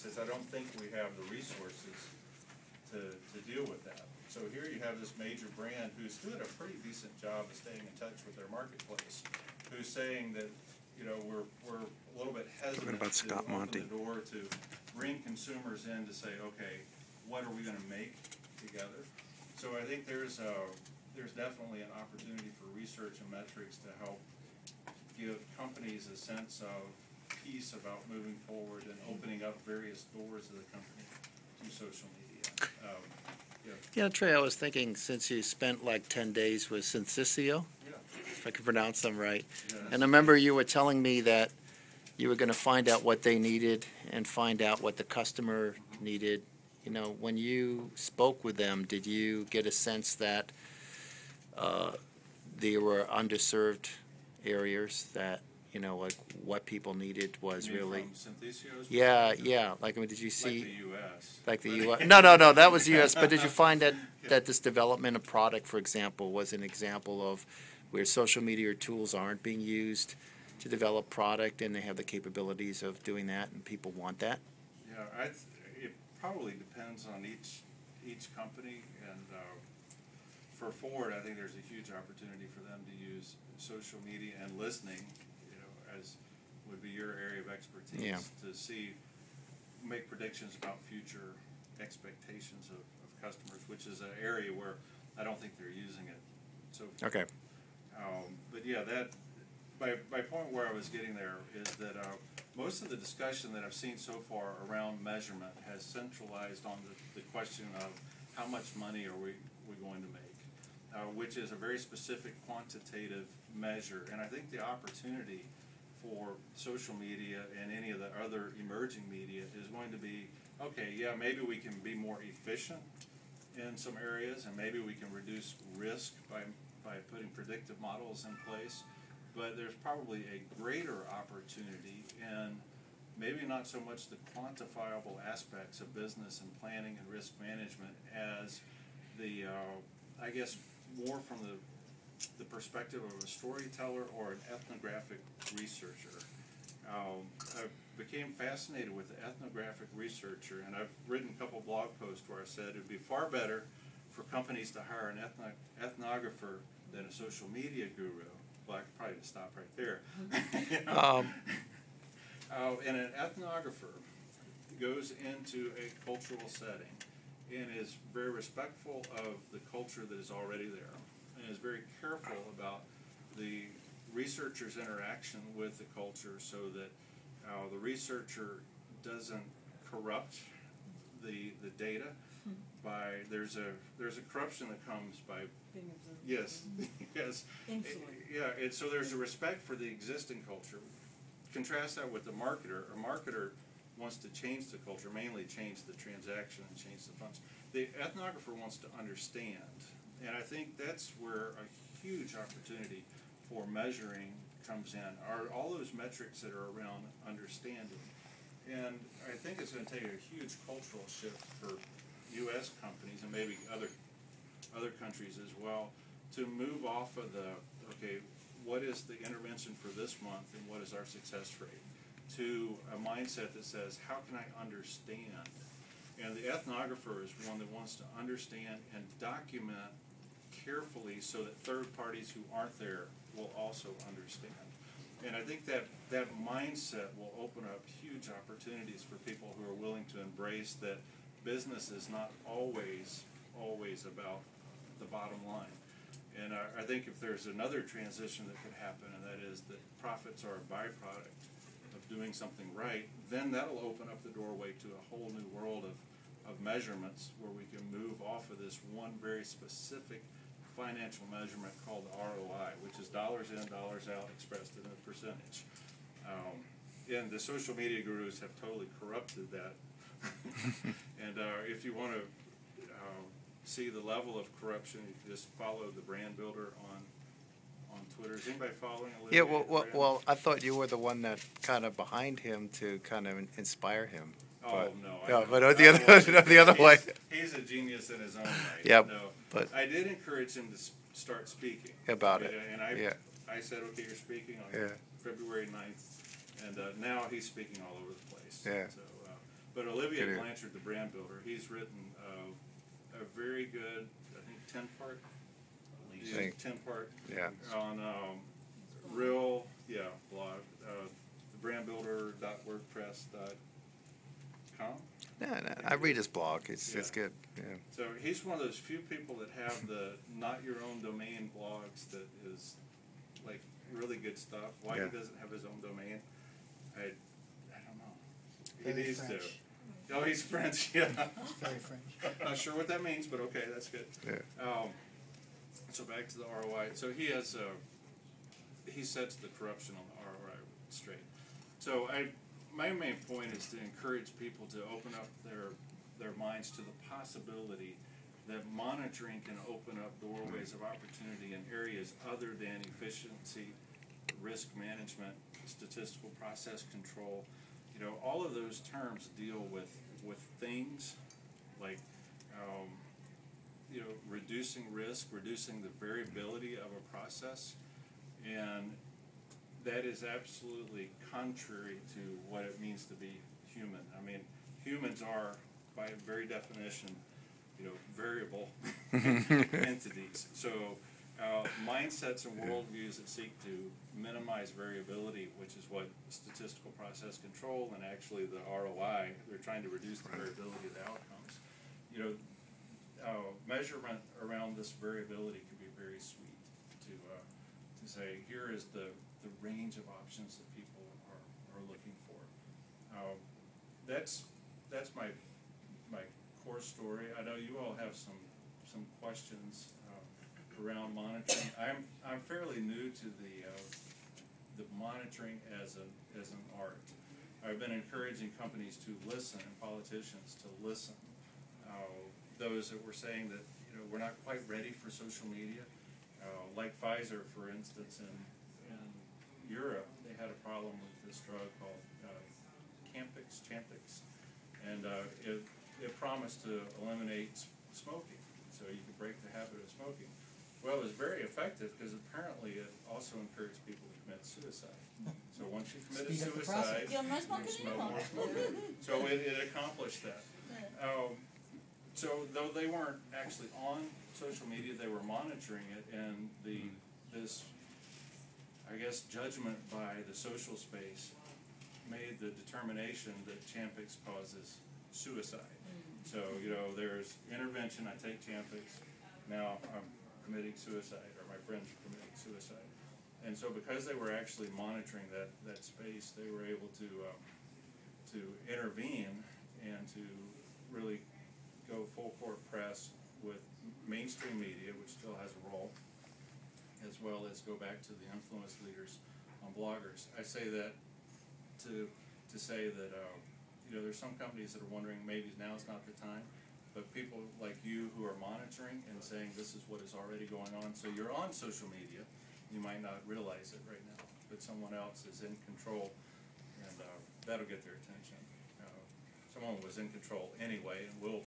says, I don't think we have the resources to deal with that. So here you have this major brand who's doing a pretty decent job of staying in touch with their marketplace, who's saying that, you know, we're a little bit hesitant to open the door to bring consumers in to say, okay, what are we going to make together? So I think there's definitely an opportunity for research and metrics to help give companies a sense of peace about moving forward and opening up various doors of the company to social media. Yeah, Trey, I was thinking, since you spent like 10 days with Synthesio, if I can pronounce them right, and I remember you were telling me that you were going to find out what they needed and find out what the customer needed. You know, when you spoke with them, did you get a sense that there were underserved areas that, you know, like what people needed was really... From Synthesio's yeah. Like, I mean, did you see... Like the U.S. Like the U.S. No, that was U.S. But did you find that this development of product, for example, was an example of where social media tools aren't being used to develop product and they have the capabilities of doing that and people want that? Yeah, it probably depends on each company. And for Ford, I think there's a huge opportunity for them to use social media and listening, you know, as would be your area of expertise, to make predictions about future expectations of customers, which is an area where I don't think they're using it so far. Okay. But yeah, that my point where I was getting there is that most of the discussion that I've seen so far around measurement has centralized on the question of how much money are we going to make, which is a very specific quantitative measure. And I think the opportunity for social media and any of the other emerging media is going to be, okay, yeah, maybe we can be more efficient in some areas, and maybe we can reduce risk by putting predictive models in place. But there's probably a greater opportunity in maybe not so much the quantifiable aspects of business and planning and risk management as the, I guess, more from the perspective of a storyteller or an ethnographic researcher. I became fascinated with the ethnographic researcher, and I've written a couple blog posts where I said it would be far better for companies to hire an ethnographer than a social media guru. Well, I could probably just stop right there. You know? And an ethnographer goes into a cultural setting and is very respectful of the culture that is already there, and is very careful about the researcher's interaction with the culture so that the researcher doesn't corrupt the data by there's a corruption that comes by yes influence. Yeah, and so there's a respect for the existing culture. Contrast that with the marketer. A marketer wants to change the culture, mainly change the transaction and change the function. The ethnographer wants to understand, and I think that's where a huge opportunity for measuring comes in, are all those metrics that are around understanding. And I think it's going to take a huge cultural shift for U.S. companies and maybe other countries as well to move off of the, okay, what is the intervention for this month and what is our success rate, to a mindset that says, how can I understand? And the ethnographer is one that wants to understand and document carefully so that third parties who aren't there will also understand. And I think that mindset will open up huge opportunities for people who are willing to embrace that business is not always about the bottom line. And I think if there's another transition that could happen, and that is that profits are a byproduct of doing something right, then that'll open up the doorway to a whole new world of measurements where we can move off of this one very specific financial measurement called ROI, which is dollars in, dollars out expressed in a percentage. And the social media gurus have totally corrupted that. And if you want to see the level of corruption, you can just follow the brand builder on Twitter. Is anybody following Olivier? Yeah, well, I thought you were the one that kind of behind him to kind of inspire him. Oh, but, no. But the other way. He's a genius in his own right. Yeah, no, but I did encourage him to start speaking about it. And I said, okay, you're speaking on February 9th, and now he's speaking all over the place. Yeah. So But Olivier Good. Blanchard, the brand builder, he's written a very good, I think, 10-part, Think. 10-part Yeah. on blog, thebrandbuilder.wordpress.com. No, I read his blog. It's good. Yeah. So he's one of those few people that have the not your own domain blogs that is like really good stuff. Why Yeah. he doesn't have his own domain, I don't know. He Very needs French. to. Oh, he's French, yeah. Very French. Not sure what that means, but okay, that's good. Yeah. So back to the ROI. So he has he sets the corruption on the ROI straight. So my main point is to encourage people to open up their minds to the possibility that monitoring can open up doorways of opportunity in areas other than efficiency, risk management, statistical process control. You know, all of those terms deal with things like reducing risk, reducing the variability of a process, and that is absolutely contrary to what it means to be human. I mean, humans are, by very definition, variable entities. So mindsets and worldviews that seek to minimize variability, which is what statistical process control and actually the ROI, they're trying to reduce the variability of the outcomes. Measurement around this variability can be very sweet to say, here is the range of options that people are looking for. That's my core story. I know you all have some questions around monitoring. I'm fairly new to the monitoring as an art. I've been encouraging companies to listen and politicians to listen. Those that were saying that we're not quite ready for social media, like Pfizer, for instance, in Europe, they had a problem with this drug called Champix, and it promised to eliminate smoking, so you could break the habit of smoking. Well, it was very effective because apparently it also encouraged people to commit suicide. So once you committed Speed up the suicide, process. You'll no you smoking smoke anymore. more smoking. So it accomplished that. So though they weren't actually on social media, they were monitoring it, and this I guess judgment by the social space made the determination that Champix causes suicide. So there's intervention. I take Champix, now I'm committing suicide, or my friends are committing suicide. And so because they were actually monitoring that space, they were able to intervene and to really go full court press with mainstream media, which still has a role, as well as go back to the influence leaders on bloggers. I say that to say that there's some companies that are wondering maybe now's not the time, but people like you who are monitoring and saying this is what is already going on. So you're on social media, you might not realize it right now, but someone else is in control, and that'll get their attention. Someone was in control anyway, and will